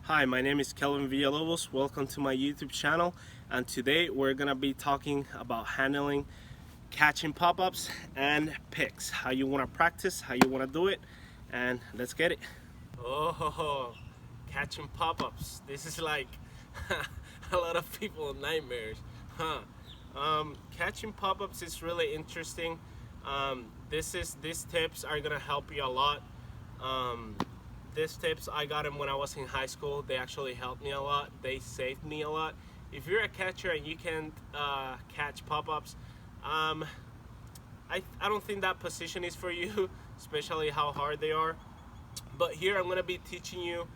Hi, my name is Kelvin Villalobos. Welcome to my YouTube channel, and today we're gonna be talking about handling catching pop-ups and picks. How you wanna practice, how you wanna do it, and let's get it. Oh, catching pop-ups. This is like a lot of people nightmares, huh? Catching pop-ups is really interesting. These tips are gonna help you a lot. These tips, I got them when I was in high school. They actually helped me a lot. They saved me a lot. If you're a catcher and you can't catch pop-ups, I don't think that position is for you, especially how hard they are. But here I'm going to be teaching you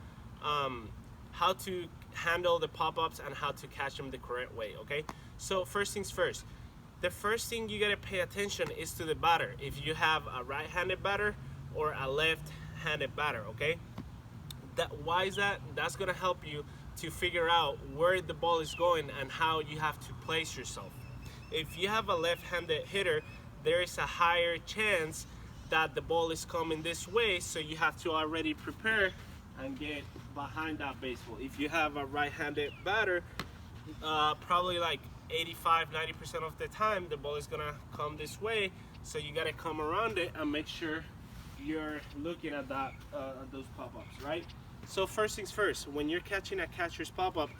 how to handle the pop-ups and how to catch them the correct way, okay? So first things first. The first thing you got to pay attention is to the batter. If you have a right-handed batter or a left-handed batter, okay? Why is that? That's gonna help you to figure out where the ball is going and how you have to place yourself. If you have a left-handed hitter, there is a higher chance that the ball is coming this way, so you have to already prepare and get behind that baseball. If you have a right-handed batter, probably like 85–90% of the time the ball is gonna come this way, so you gotta come around it and make sure you're looking at that those pop-ups, right? So first things first, when you're catching a catcher's pop-up,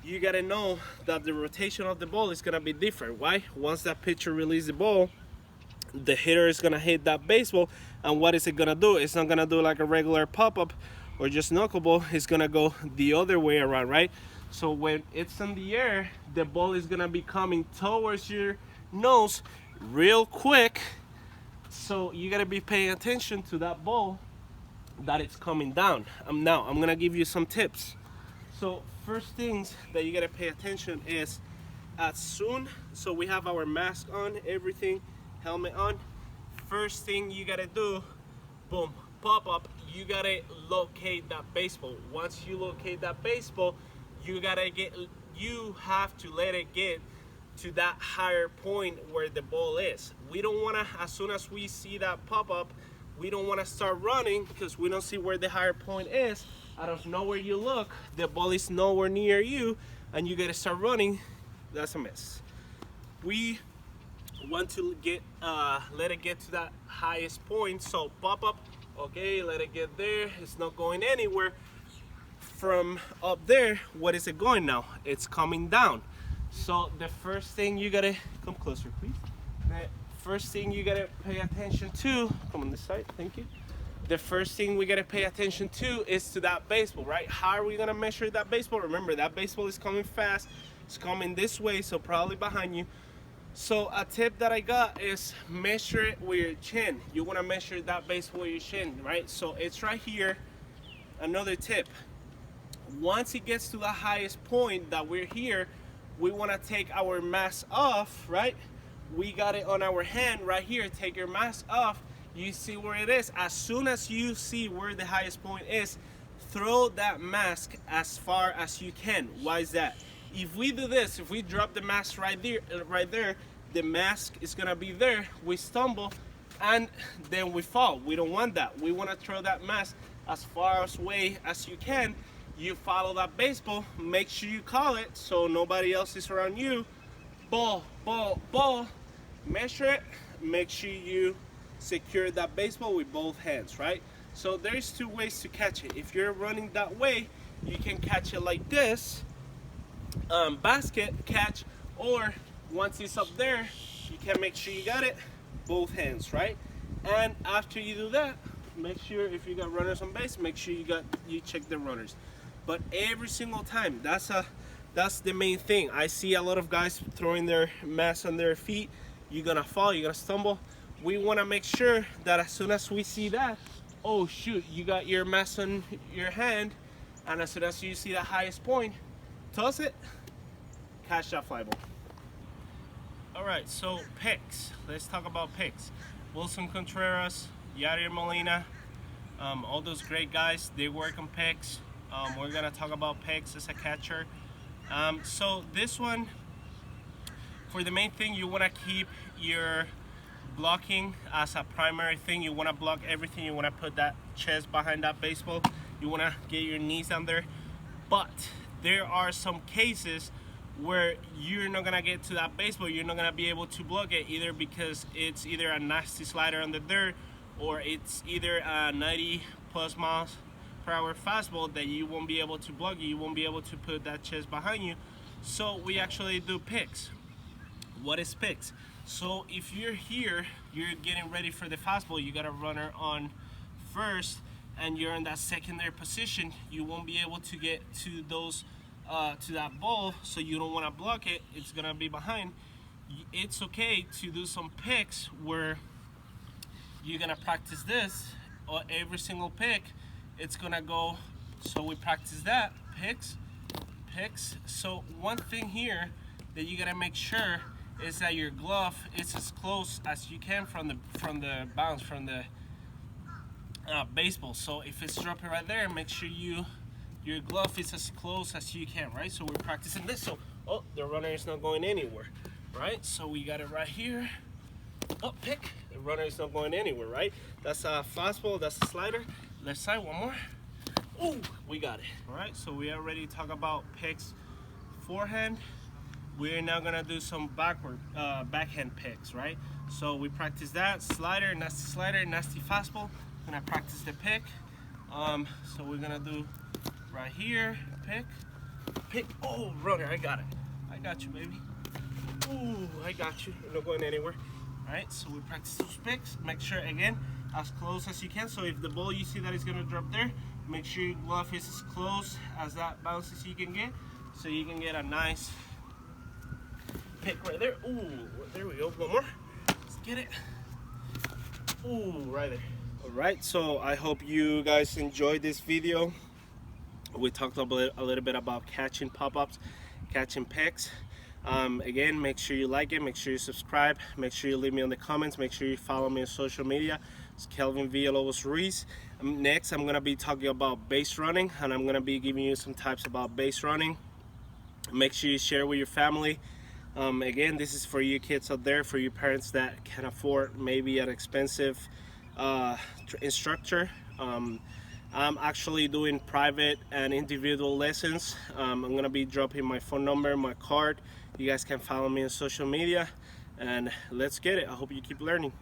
you gotta know that the rotation of the ball is gonna be different. Why? Once that pitcher releases the ball, the hitter is gonna hit that baseball, and what is it gonna do? It's not gonna do like a regular pop-up or just knuckleball. It's gonna go the other way around, right? So when it's in the air, the ball is gonna be coming towards your nose real quick. So you gotta be paying attention to that ball that it's coming down. Now I'm gonna give you some tips. So first things that you gotta pay attention is so we have our mask on, everything, helmet on. First thing you gotta do, boom, pop up, you gotta locate that baseball. Once you locate that baseball, you have to let it get to that higher point where the ball is. We don't want to, as soon as we see that pop up, we don't want to start running because we don't see where the higher point is. Out of nowhere you look, the ball is nowhere near you and you got to start running. That's a mess. We want to let it get to that highest point. So pop up, okay, let it get there. It's not going anywhere. From up there, what is it going now? It's coming down. So the first thing you gotta, come closer please. The first thing you gotta pay attention to, come on this side, thank you. The first thing we gotta pay attention to is to that baseball, right? How are we gonna measure that baseball? Remember, that baseball is coming fast. It's coming this way, so probably behind you. So a tip that I got is measure it with your chin. You wanna measure that baseball with your chin, right? So it's right here. Another tip. Once it gets to the highest point that we're here, we want to take our mask off, right? We got it on our hand right here. Take your mask off. You see where it is. As soon as you see where the highest point is, throw that mask as far as you can. Why is that? If we do this, if we drop the mask right there, the mask is gonna be there. We stumble and then we fall. We don't want that. We want to throw that mask as far away as you can. You follow that baseball, make sure you call it so nobody else is around you. Ball, ball, ball. Measure it, make sure you secure that baseball with both hands, right? So there's two ways to catch it. If you're running that way, you can catch it like this, basket catch, or once it's up there, you can make sure you got it, both hands, right? And after you do that, make sure if you got runners on base, make sure you check the runners. But every single time, that's the main thing. I see a lot of guys throwing their mask on their feet. You're gonna fall, you're gonna stumble. We wanna make sure that as soon as we see that, oh shoot, you got your mask on your hand, and as soon as you see the highest point, toss it, catch that fly ball. All right, so picks. Let's talk about picks. Wilson Contreras, Yadier Molina, all those great guys, they work on picks. We're gonna talk about picks as a catcher. So this one, for the main thing, you wanna keep your blocking as a primary thing. You wanna block everything. You wanna put that chest behind that baseball. You want to get your knees down there. But there are some cases where you're not gonna get to that baseball, you're not gonna be able to block it, either because it's either a nasty slider on the dirt, or it's either a 90 plus miles per hour fastball that you won't be able to block. You won't be able to put that chest behind you. So we actually do picks. What is picks? So if you're here, you're getting ready for the fastball, you got a runner on first, and you're in that secondary position, you won't be able to get to those to that ball, so you don't want to block it. It's gonna be behind. It's okay to do some picks where you're gonna practice this, or every single pick it's gonna go. So we practice that picks. So one thing here that you gotta make sure is that your glove is as close as you can from the bounce, from the baseball. So if it's dropping right there, make sure your glove is as close as you can, right? So we're practicing this. So, oh, the runner is not going anywhere, right? So we got it right here. Oh, pick. The runner is not going anywhere, right? That's a fastball, that's a slider. Left side, one more. Oh, we got it. All right, so we already talked about picks forehand. We're now gonna do some backhand picks, right? So we practice that, slider, nasty fastball. Gonna practice the pick. So we're gonna do right here, pick. Oh, runner, I got it. I got you, baby. Ooh, I got you. You're not going anywhere. All right, so we practice those picks. Make sure, again, as close as you can. So if the ball you see that is gonna drop there, make sure your glove is as close as that bounce as you can get, so you can get a nice pick right there. Ooh, there we go. One more. Let's get it. Ooh, right there. All right, so I hope you guys enjoyed this video. We talked a little bit about catching pop-ups, catching picks. Again, make sure you like it, make sure you subscribe, make sure you leave me in the comments, make sure you follow me on social media. It's Kelvin Villalobos Ruiz. Next, I'm gonna be talking about base running, and I'm gonna be giving you some types about base running. Make sure you share with your family. Again, this is for you kids out there, for you parents that can afford maybe an expensive instructor. I'm actually doing private and individual lessons. I'm gonna be dropping my phone number, my card. You guys can follow me on social media, and let's get it. I hope you keep learning.